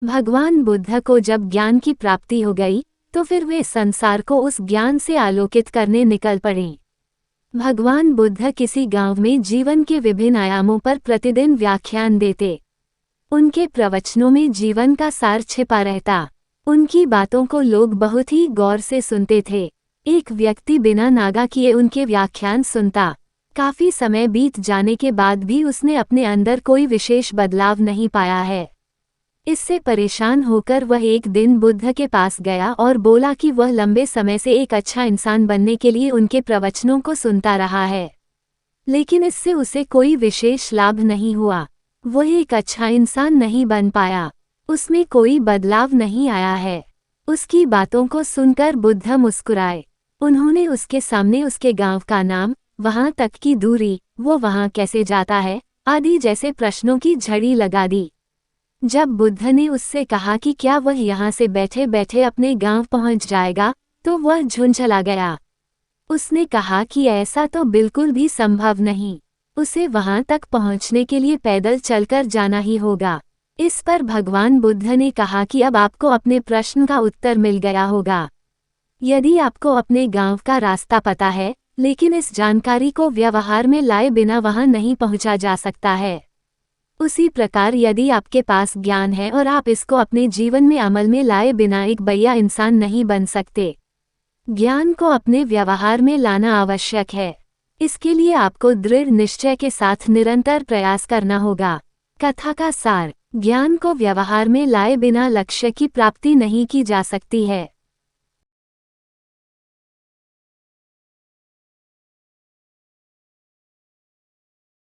भगवान बुद्ध को जब ज्ञान की प्राप्ति हो गई तो फिर वे संसार को उस ज्ञान से आलोकित करने निकल पड़े। भगवान बुद्ध किसी गांव में जीवन के विभिन्न आयामों पर प्रतिदिन व्याख्यान देते। उनके प्रवचनों में जीवन का सार छिपा रहता। उनकी बातों को लोग बहुत ही गौर से सुनते थे। एक व्यक्ति बिना नागा किए उनके व्याख्यान सुनता। काफी समय बीत जाने के बाद भी उसने अपने अंदर कोई विशेष बदलाव नहीं पाया है। इससे परेशान होकर वह एक दिन बुद्ध के पास गया और बोला कि वह लंबे समय से एक अच्छा इंसान बनने के लिए उनके प्रवचनों को सुनता रहा है, लेकिन इससे उसे कोई विशेष लाभ नहीं हुआ। वह एक अच्छा इंसान नहीं बन पाया, उसमें कोई बदलाव नहीं आया है। उसकी बातों को सुनकर बुद्ध मुस्कुराए। उन्होंने उसके सामने उसके गांव का नाम, वहां तक की दूरी, वो वहां कैसे जाता है आदि जैसे प्रश्नों की झड़ी लगा दी। जब बुद्ध ने उससे कहा कि क्या वह यहाँ से बैठे बैठे अपने गांव पहुंच जाएगा, तो वह झुंझला गया। उसने कहा कि ऐसा तो बिल्कुल भी संभव नहीं, उसे वहां तक पहुंचने के लिए पैदल चलकर जाना ही होगा। इस पर भगवान बुद्ध ने कहा कि अब आपको अपने प्रश्न का उत्तर मिल गया होगा। यदि आपको अपने गांव का रास्ता पता है, लेकिन इस जानकारी को व्यवहार में लाए बिना वहां नहीं पहुंचा जा सकता है, उसी प्रकार यदि आपके पास ज्ञान है और आप इसको अपने जीवन में अमल में लाए बिना एक बढ़िया इंसान नहीं बन सकते। ज्ञान को अपने व्यवहार में लाना आवश्यक है। इसके लिए आपको दृढ़ निश्चय के साथ निरंतर प्रयास करना होगा। कथा का सार: ज्ञान को व्यवहार में लाए बिना लक्ष्य की प्राप्ति नहीं की जा सकती है।